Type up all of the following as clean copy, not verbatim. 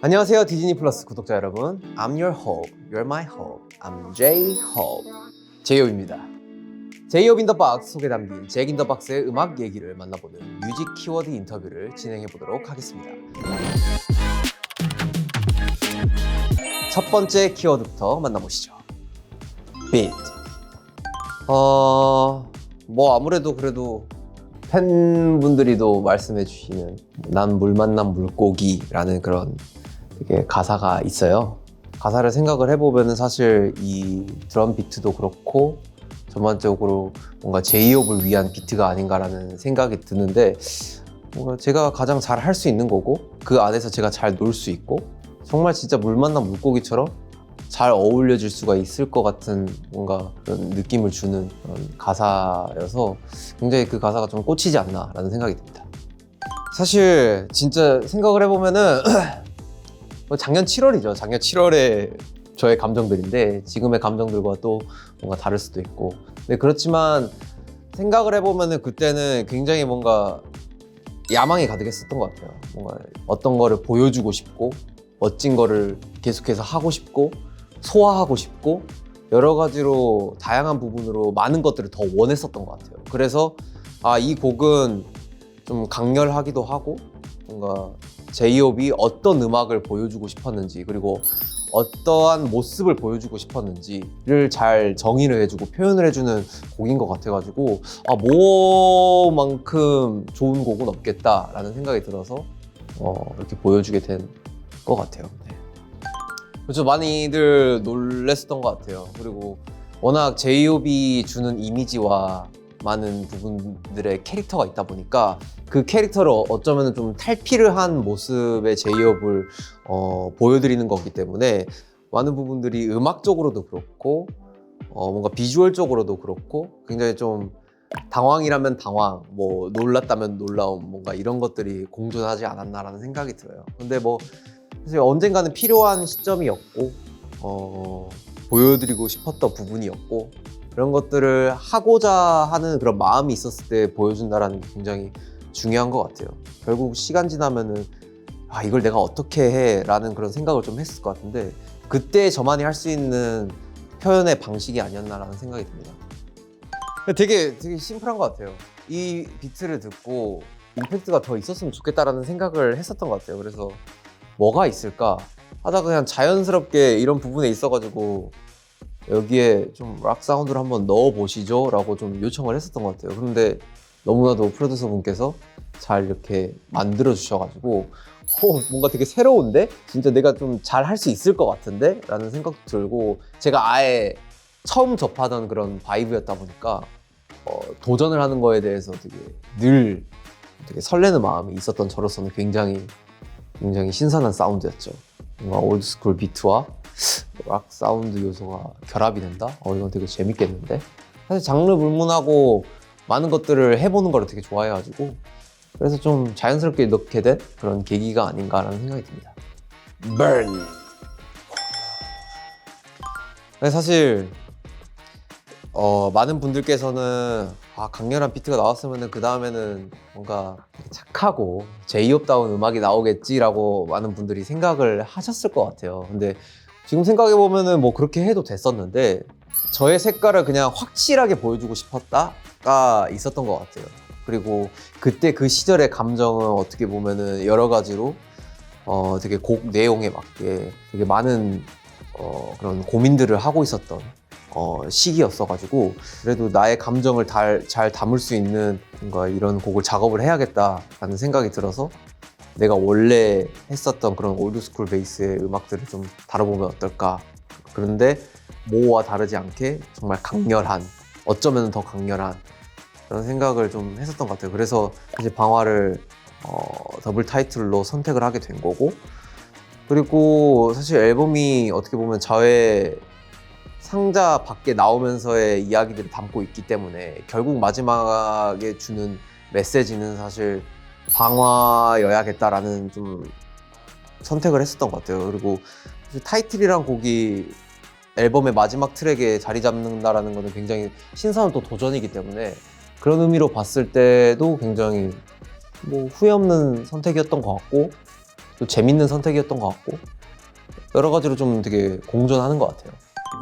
안녕하세요, 디즈니 플러스 구독자 여러분. I'm your hope, you're my hope. I'm J-Hope. 제이홉입니다. 제이홉 인 더 박스 속에 담긴 잭 인 더 박스의 음악 얘기를 만나보는 뮤직 키워드 인터뷰를 진행해 보도록 하겠습니다. 첫 번째 키워드부터 만나보시죠. 비트. 뭐 아무래도 그래도 팬분들이도 말씀해 주시는 난 물 만난 물고기라는 그런 되게 가사가 있어요. 가사를 생각을 해보면 사실 이 드럼 비트도 그렇고 전반적으로 뭔가 제이홉을 위한 비트가 아닌가라는 생각이 드는데, 뭔가 제가 가장 잘 할 수 있는 거고 그 안에서 제가 잘 놀 수 있고 정말 진짜 물 만난 물고기처럼 잘 어울려질 수가 있을 것 같은 뭔가 그런 느낌을 주는 그런 가사여서 굉장히 그 가사가 좀 꽂히지 않나라는 생각이 듭니다. 사실 진짜 생각을 해보면은 작년 7월이죠. 작년 7월에 저의 감정들인데 지금의 감정들과 또 뭔가 다를 수도 있고, 네, 그렇지만 생각을 해보면은 그때는 굉장히 뭔가 야망이 가득했었던 것 같아요. 뭔가 어떤 거를 보여주고 싶고 멋진 거를 계속해서 하고 싶고 소화하고 싶고 여러 가지로 다양한 부분으로 많은 것들을 더 원했었던 것 같아요. 그래서 이 곡은 좀 강렬하기도 하고 뭔가 제이홉이 어떤 음악을 보여주고 싶었는지 그리고 어떠한 모습을 보여주고 싶었는지를 잘 정의를 해주고 표현을 해주는 곡인 것 같아가지고 뭐만큼 좋은 곡은 없겠다라는 생각이 들어서 이렇게 보여주게 된 것 같아요. 네. 그렇죠. 많이들 놀랬었던 것 같아요. 그리고 워낙 제이홉이 주는 이미지와 많은 부분들의 캐릭터가 있다 보니까 그 캐릭터를 어쩌면 좀 탈피를 한 모습의 제이홉을 보여드리는 거기 때문에 많은 부분들이 음악적으로도 그렇고 뭔가 비주얼적으로도 그렇고 굉장히 좀 당황이라면 당황, 뭐 놀랐다면 놀라움, 뭔가 이런 것들이 공존하지 않았나라는 생각이 들어요. 근데 뭐 사실 언젠가는 필요한 시점이었고 보여드리고 싶었던 부분이었고 그런 것들을 하고자 하는 그런 마음이 있었을 때 보여준다는 게 굉장히 중요한 것 같아요. 결국 시간 지나면은 이걸 내가 어떻게 해? 라는 그런 생각을 좀 했을 것 같은데 그때 저만이 할 수 있는 표현의 방식이 아니었나라는 생각이 듭니다. 되게 심플한 것 같아요. 이 비트를 듣고 임팩트가 더 있었으면 좋겠다라는 생각을 했었던 것 같아요. 그래서 뭐가 있을까 하다가 그냥 자연스럽게 이런 부분에 있어가지고 여기에 좀 락 사운드를 한번 넣어보시죠 라고 좀 요청을 했었던 것 같아요. 그런데 너무나도 프로듀서 분께서 잘 이렇게 만들어 주셔가지고 뭔가 되게 새로운데? 진짜 내가 좀 잘 할 수 있을 것 같은데? 라는 생각도 들고 제가 아예 처음 접하던 그런 바이브였다 보니까 도전을 하는 거에 대해서 되게 설레는 마음이 있었던 저로서는 굉장히 신선한 사운드였죠. 뭔가 올드스쿨 비트와 락 사운드 요소가 결합이 된다? 이건 되게 재밌겠는데? 사실 장르 불문하고 많은 것들을 해보는 걸 되게 좋아해가지고 그래서 좀 자연스럽게 넣게 된 그런 계기가 아닌가라는 생각이 듭니다. Burn! 사실 많은 분들께서는 강렬한 비트가 나왔으면 그 다음에는 뭔가 착하고 제이홉다운 음악이 나오겠지라고 많은 분들이 생각을 하셨을 것 같아요. 근데 지금 생각해보면은 뭐 그렇게 해도 됐었는데 저의 색깔을 그냥 확실하게 보여주고 싶었다가 있었던 것 같아요. 그리고 그때 그 시절의 감정은 어떻게 보면은 여러 가지로 되게 곡 내용에 맞게 되게 많은 그런 고민들을 하고 있었던 시기였어가지고 그래도 나의 감정을 잘 담을 수 있는 뭔가 이런 곡을 작업을 해야겠다라는 생각이 들어서 내가 원래 했었던 그런 올드스쿨 베이스의 음악들을 좀 다뤄보면 어떨까. 그런데 모와 다르지 않게 정말 강렬한, 어쩌면 더 강렬한 그런 생각을 좀 했었던 것 같아요. 그래서 이제 방화를 더블 타이틀로 선택을 하게 된 거고, 그리고 사실 앨범이 어떻게 보면 저의 상자 밖에 나오면서의 이야기들을 담고 있기 때문에 결국 마지막에 주는 메시지는 사실 방화여야겠다라는 좀 선택을 했었던 것 같아요. 그리고 타이틀이란 곡이 앨범의 마지막 트랙에 자리 잡는다라는 것은 굉장히 신선한 또 도전이기 때문에 그런 의미로 봤을 때도 굉장히 뭐 후회 없는 선택이었던 것 같고, 또 재밌는 선택이었던 것 같고 여러 가지로 좀 되게 공존하는 것 같아요.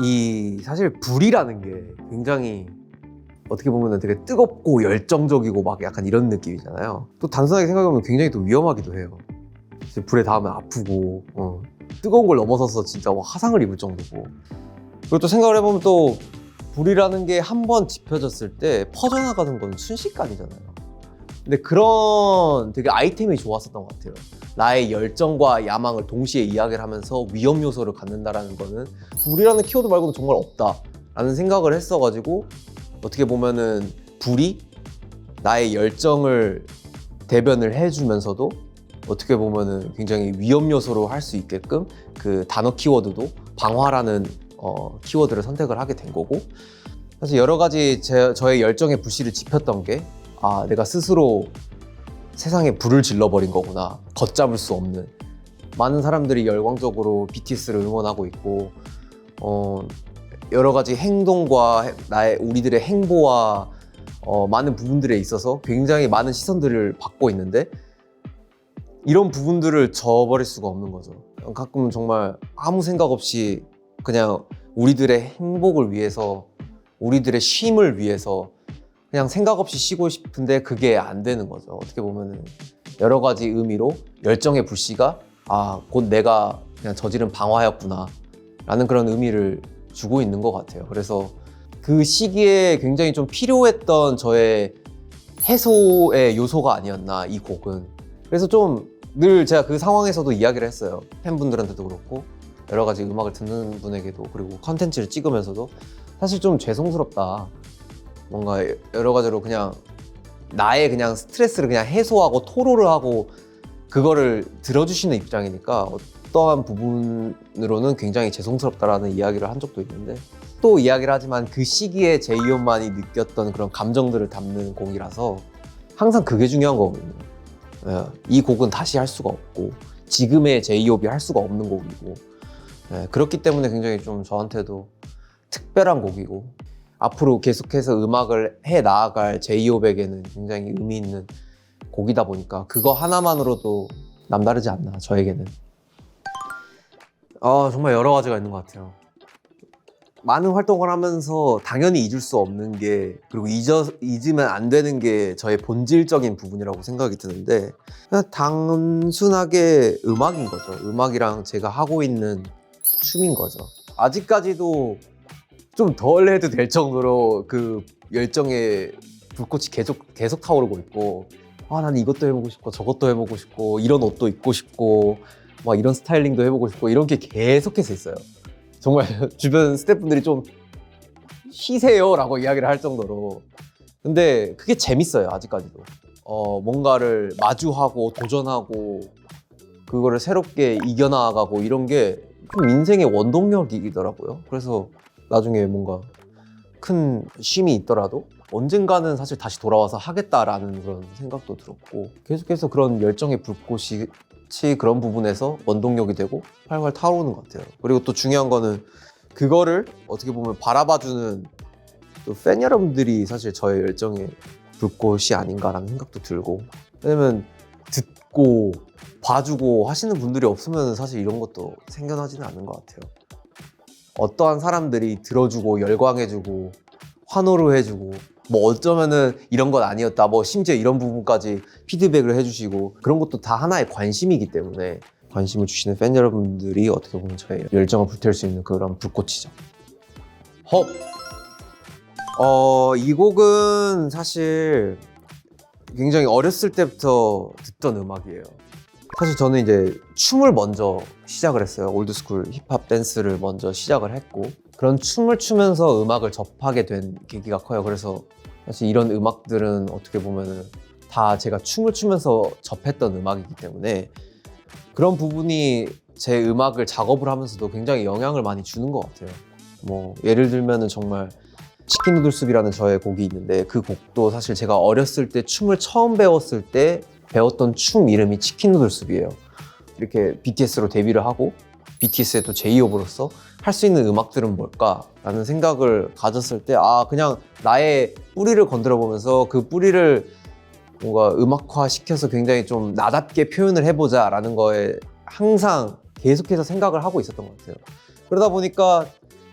이 사실 불이라는 게 굉장히 어떻게 보면 되게 뜨겁고 열정적이고 막 약간 이런 느낌이잖아요. 또 단순하게 생각하면 굉장히 또 위험하기도 해요. 불에 닿으면 아프고 뜨거운 걸 넘어서서 진짜 화상을 입을 정도고. 그리고 또 생각을 해보면 또 불이라는 게 한 번 지펴졌을 때 퍼져나가는 건 순식간이잖아요. 근데 그런 되게 아이템이 좋았었던 것 같아요. 나의 열정과 야망을 동시에 이야기를 하면서 위험 요소를 갖는다라는 거는 불이라는 키워드 말고는 정말 없다라는 생각을 했어가지고 어떻게 보면은 불이 나의 열정을 대변을 해주면서도 어떻게 보면은 굉장히 위험 요소로 할 수 있게끔 그 단어 키워드도 방화라는 키워드를 선택을 하게 된 거고, 사실 여러 가지 저의 열정의 불씨를 지폈던 게 내가 스스로 세상에 불을 질러버린 거구나. 걷잡을 수 없는. 많은 사람들이 열광적으로 BTS를 응원하고 있고 여러 가지 행동과 우리들의 행보와 많은 부분들에 있어서 굉장히 많은 시선들을 받고 있는데 이런 부분들을 저버릴 수가 없는 거죠. 가끔 정말 아무 생각 없이 그냥 우리들의 행복을 위해서, 우리들의 쉼을 위해서 그냥 생각 없이 쉬고 싶은데 그게 안 되는 거죠. 어떻게 보면은 여러 가지 의미로 열정의 불씨가 곧 내가 그냥 저지른 방화였구나 라는 그런 의미를 주고 있는 것 같아요. 그래서 그 시기에 굉장히 좀 필요했던 저의 해소의 요소가 아니었나, 이 곡은. 그래서 좀 늘 제가 그 상황에서도 이야기를 했어요. 팬분들한테도 그렇고 여러 가지 음악을 듣는 분에게도, 그리고 컨텐츠를 찍으면서도 사실 좀 죄송스럽다. 뭔가 여러 가지로 그냥 나의 그냥 스트레스를 그냥 해소하고 토로를 하고 그거를 들어주시는 입장이니까 어떠한 부분으로는 굉장히 죄송스럽다라는 이야기를 한 적도 있는데, 또 이야기를 하지만 그 시기에 제이홉만이 느꼈던 그런 감정들을 담는 곡이라서 항상 그게 중요한 거거든요. 이 곡은 다시 할 수가 없고 지금의 제이홉이 할 수가 없는 곡이고, 그렇기 때문에 굉장히 좀 저한테도 특별한 곡이고 앞으로 계속해서 음악을 해 나아갈 제이홉에게는 굉장히 의미 있는 곡이다 보니까 그거 하나만으로도 남다르지 않나, 저에게는. 정말 여러 가지가 있는 것 같아요. 많은 활동을 하면서 당연히 잊을 수 없는 게, 그리고 잊으면 안 되는 게 저의 본질적인 부분이라고 생각이 드는데, 그냥 단순하게 음악인 거죠. 음악이랑 제가 하고 있는 춤인 거죠. 아직까지도 좀 덜 해도 될 정도로 그 열정의 불꽃이 계속 타오르고 있고, 난 이것도 해보고 싶고 저것도 해보고 싶고 이런 옷도 입고 싶고 막 이런 스타일링도 해보고 싶고 이런 게 계속해서 있어요. 정말 주변 스태프분들이 좀 쉬세요 라고 이야기를 할 정도로. 근데 그게 재밌어요. 아직까지도 뭔가를 마주하고 도전하고 그거를 새롭게 이겨나가고 이런 게 좀 인생의 원동력이더라고요. 그래서 나중에 뭔가 큰 쉼이 있더라도 언젠가는 사실 다시 돌아와서 하겠다라는 그런 생각도 들었고, 계속해서 그런 열정의 불꽃이 그런 부분에서 원동력이 되고 활활 타오르는 것 같아요. 그리고 또 중요한 거는 그거를 어떻게 보면 바라봐주는 또 팬 여러분들이 사실 저의 열정의 불꽃이 아닌가라는 생각도 들고, 왜냐면 듣고 봐주고 하시는 분들이 없으면 사실 이런 것도 생겨나지는 않는 것 같아요. 어떠한 사람들이 들어주고 열광해주고 환호를 해주고 뭐 어쩌면은 이런 건 아니었다, 뭐 심지어 이런 부분까지 피드백을 해주시고, 그런 것도 다 하나의 관심이기 때문에 관심을 주시는 팬 여러분들이 어떻게 보면 저의 열정을 불태울 수 있는 그런 불꽃이죠. 이 곡은 사실 굉장히 어렸을 때부터 듣던 음악이에요. 사실 저는 이제 춤을 먼저 시작을 했어요. 올드스쿨 힙합 댄스를 먼저 시작을 했고, 그런 춤을 추면서 음악을 접하게 된 계기가 커요. 그래서 사실 이런 음악들은 어떻게 보면은 다 제가 춤을 추면서 접했던 음악이기 때문에 그런 부분이 제 음악을 작업을 하면서도 굉장히 영향을 많이 주는 것 같아요. 뭐 예를 들면은 정말 치킨 누들 숲이라는 저의 곡이 있는데, 그 곡도 사실 제가 어렸을 때 춤을 처음 배웠을 때 배웠던 춤 이름이 치킨 누들 숲이에요. 이렇게 BTS로 데뷔를 하고 BTS의 또 제이홉으로서 할 수 있는 음악들은 뭘까라는 생각을 가졌을 때 그냥 나의 뿌리를 건드려 보면서 그 뿌리를 뭔가 음악화 시켜서 굉장히 좀 나답게 표현을 해보자 라는 거에 항상 계속해서 생각을 하고 있었던 것 같아요. 그러다 보니까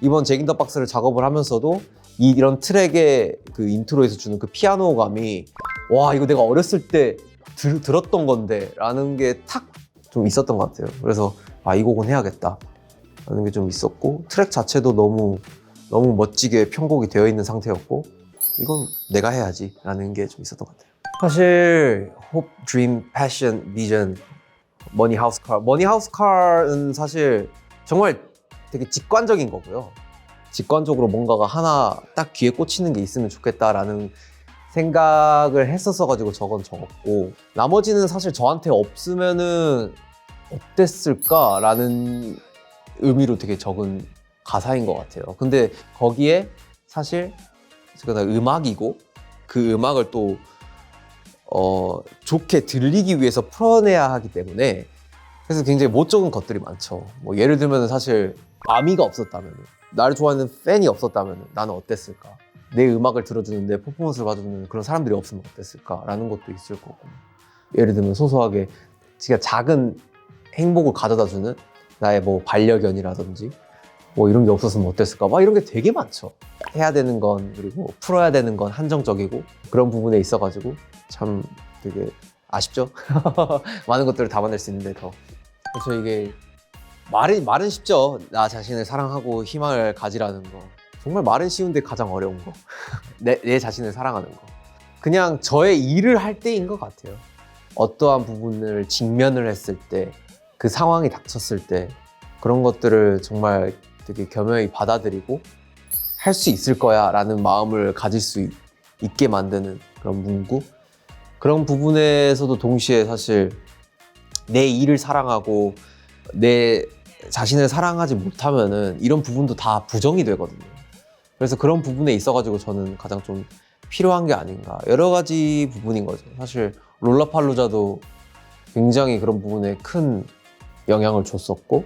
이번 잭 인 더 박스를 작업을 하면서도 이런 트랙의 그 인트로에서 주는 그 피아노감이 와 이거 내가 어렸을 때 들었던 건데 라는 게 탁 좀 있었던 것 같아요. 그래서 아 이 곡은 해야겠다 라는 게 좀 있었고 트랙 자체도 너무 멋지게 편곡이 되어 있는 상태였고 이건 내가 해야지 라는 게 좀 있었던 것 같아요. 사실 Hope, Dream, Passion, Vision, Money, House, Car Money, House, Car은 사실 정말 되게 직관적인 거고요. 직관적으로 뭔가가 하나 딱 귀에 꽂히는 게 있으면 좋겠다라는 생각을 했었어 가지고 적었고 나머지는 사실 저한테 없으면은 어땠을까라는 의미로 되게 적은 가사인 것 같아요. 근데 거기에 사실 제가 음악이고 그 음악을 또 좋게 들리기 위해서 풀어내야 하기 때문에 그래서 굉장히 못 적은 것들이 많죠. 뭐 예를 들면 사실 아미가 없었다면 나를 좋아하는 팬이 없었다면 나는 어땠을까? 내 음악을 들어주는 내 퍼포먼스를 봐주는 그런 사람들이 없으면 어땠을까라는 것도 있을 거고 예를 들면 소소하게 진짜 작은 행복을 가져다주는 나의 뭐 반려견이라든지 뭐 이런 게 없었으면 어땠을까 막 이런 게 되게 많죠. 해야 되는 건 그리고 풀어야 되는 건 한정적이고 그런 부분에 있어가지고 참 되게 아쉽죠. 많은 것들을 담아낼 수 있는데 더 그래서 이게 말은 쉽죠. 나 자신을 사랑하고 희망을 가지라는 거 정말 말은 쉬운데 가장 어려운 거 내 자신을 사랑하는 거 그냥 저의 일을 할 때인 것 같아요. 어떠한 부분을 직면을 했을 때 그 상황이 닥쳤을 때 그런 것들을 정말 되게 겸허히 받아들이고 할 수 있을 거야 라는 마음을 가질 수 있게 만드는 그런 문구 그런 부분에서도 동시에 사실 내 일을 사랑하고 내 자신을 사랑하지 못하면은 이런 부분도 다 부정이 되거든요. 그래서 그런 부분에 있어가지고 저는 가장 좀 필요한 게 아닌가 여러 가지 부분인 거죠. 사실 롤라팔루자도 굉장히 그런 부분에 큰 영향을 줬었고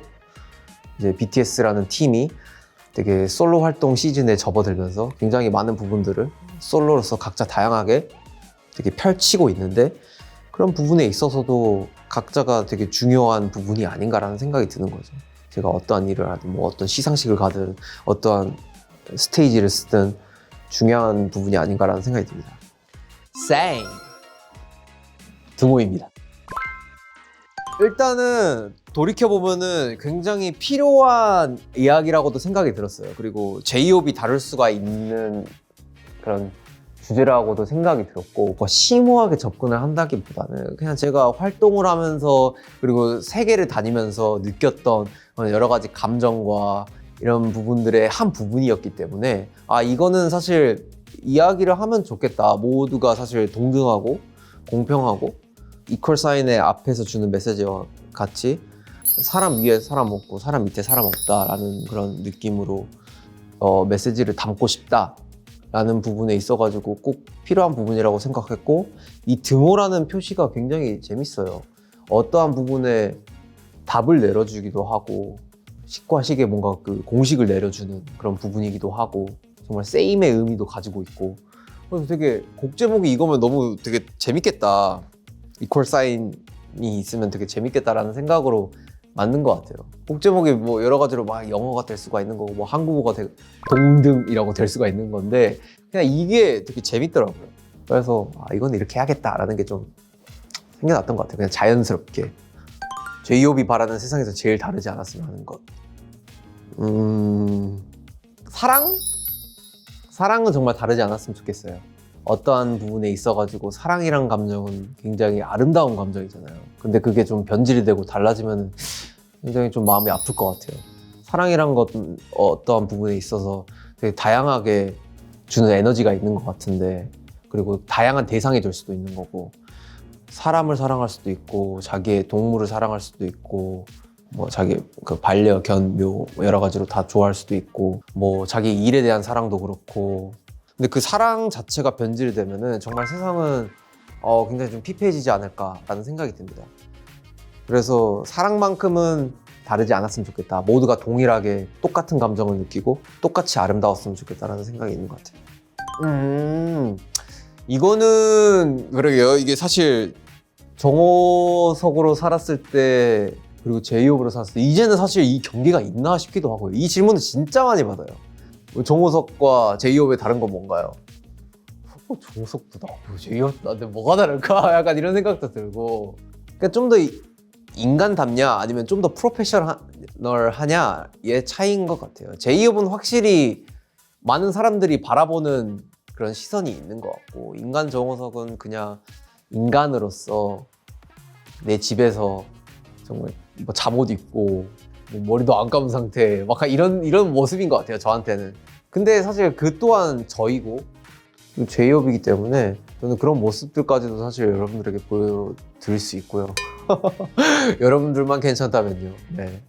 이제 BTS라는 팀이 되게 솔로 활동 시즌에 접어들면서 굉장히 많은 부분들을 솔로로서 각자 다양하게 되게 펼치고 있는데 그런 부분에 있어서도 각자가 되게 중요한 부분이 아닌가라는 생각이 드는 거죠. 제가 어떠한 일을 하든 뭐 어떤 시상식을 가든 어떠한 스테이지를 쓰든 중요한 부분이 아닌가라는 생각이 듭니다. 쌩! 등호입니다. 일단은 돌이켜보면은 굉장히 필요한 이야기라고도 생각이 들었어요. 그리고 제이홉이 다룰 수가 있는 그런 주제라고도 생각이 들었고 심오하게 접근을 한다기보다는 그냥 제가 활동을 하면서 그리고 세계를 다니면서 느꼈던 여러 가지 감정과 이런 부분들의 한 부분이었기 때문에 아 이거는 사실 이야기를 하면 좋겠다. 모두가 사실 동등하고 공평하고 이퀄 사인의 앞에서 주는 메시지와 같이 사람 위에 사람 없고 사람 밑에 사람 없다라는 그런 느낌으로 메시지를 담고 싶다라는 부분에 있어가지고 꼭 필요한 부분이라고 생각했고 이 등호라는 표시가 굉장히 재밌어요. 어떠한 부분에 답을 내려주기도 하고 식과 식에 뭔가 그 공식을 내려주는 그런 부분이기도 하고 정말 세임의 의미도 가지고 있고 그래서 되게 곡 제목이 이거면 너무 되게 재밌겠다. 이퀄 사인이 있으면 되게 재밌겠다라는 생각으로 만든 것 같아요. 곡 제목이 뭐 여러 가지로 막 영어가 될 수가 있는 거고 뭐 한국어가 동등이라고 될 수가 있는 건데 그냥 이게 되게 재밌더라고요. 그래서 아 이건 이렇게 해야겠다라는 게 좀 생겨났던 것 같아요. 그냥 자연스럽게 제이홉이 바라는 세상에서 제일 다르지 않았으면 하는 것. 사랑은 정말 다르지 않았으면 좋겠어요. 어떠한 부분에 있어가지고 사랑이란 감정은 굉장히 아름다운 감정이잖아요. 근데 그게 좀 변질이 되고 달라지면 굉장히 좀 마음이 아플 것 같아요. 사랑이란 것은 어떠한 부분에 있어서 되게 다양하게 주는 에너지가 있는 것 같은데 그리고 다양한 대상이 될 수도 있는 거고 사람을 사랑할 수도 있고 자기의 동물을 사랑할 수도 있고 뭐 자기 그 반려견 묘 여러 가지로 다 좋아할 수도 있고 뭐 자기 일에 대한 사랑도 그렇고 근데 그 사랑 자체가 변질이 되면은 정말 세상은 굉장히 좀 피폐해지지 않을까라는 생각이 듭니다. 그래서 사랑만큼은 다르지 않았으면 좋겠다. 모두가 동일하게 똑같은 감정을 느끼고 똑같이 아름다웠으면 좋겠다라는 생각이 있는 것 같아요. 이거는 그러게요. 이게 사실 정호석으로 살았을 때 그리고 제이홉으로 살았을 때 이제는 사실 이 경계가 있나 싶기도 하고요. 이 질문을 진짜 많이 받아요. 정호석과 제이홉의 다른 건 뭔가요? 정호석도 나고 제이홉도 나한테 뭐가 다를까? 약간 이런 생각도 들고 그러니까 좀 더 인간답냐 아니면 좀 더 프로페셔널하냐의 차이인 것 같아요. 제이홉은 확실히 많은 사람들이 바라보는 그런 시선이 있는 것 같고 인간 정호석은 그냥 인간으로서 내 집에서 정말 뭐 잠옷 입고 뭐 머리도 안 감은 상태 막 이런 모습인 것 같아요 저한테는. 근데 사실 그 또한 저이고 제이홉이기 때문에 저는 그런 모습들까지도 사실 여러분들에게 보여드릴 수 있고요. 여러분들만 괜찮다면요. 네.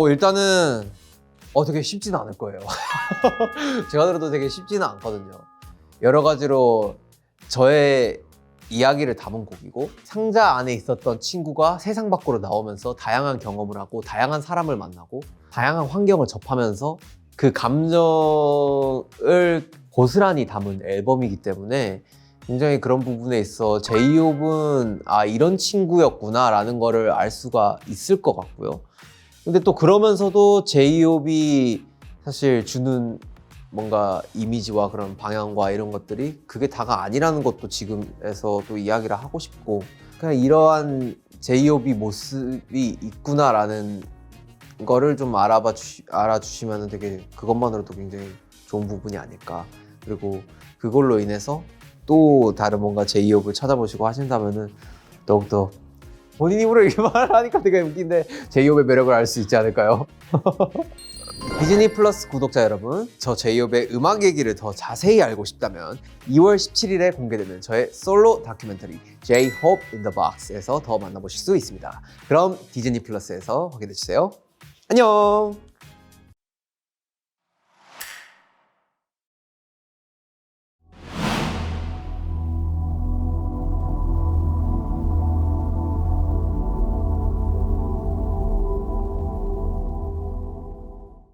일단은 되게 쉽지는 않을 거예요. 제가 들어도 되게 쉽지는 않거든요. 여러 가지로 저의 이야기를 담은 곡이고 상자 안에 있었던 친구가 세상 밖으로 나오면서 다양한 경험을 하고 다양한 사람을 만나고 다양한 환경을 접하면서 그 감정을 고스란히 담은 앨범이기 때문에 굉장히 그런 부분에 있어 제이홉은 이런 친구였구나 라는 거를 알 수가 있을 것 같고요. 근데 또 그러면서도 제이홉이 사실 주는 뭔가 이미지와 그런 방향과 이런 것들이 그게 다가 아니라는 것도 지금에서 또 이야기를 하고 싶고 그냥 이러한 제이홉이 모습이 있구나라는 거를 좀 알아주시면 되게 그것만으로도 굉장히 좋은 부분이 아닐까. 그리고 그걸로 인해서 또 다른 뭔가 제이홉을 찾아보시고 하신다면은 더욱더 본인 입으로 이렇게 말하니까 되게 웃긴데 제이홉의 매력을 알 수 있지 않을까요? 디즈니 플러스 구독자 여러분, 저 제이홉의 음악 얘기를 더 자세히 알고 싶다면 2월 17일에 공개되는 저의 솔로 다큐멘터리 J-Hope in the Box에서 더 만나보실 수 있습니다. 그럼 디즈니 플러스에서 확인해주세요. 안녕!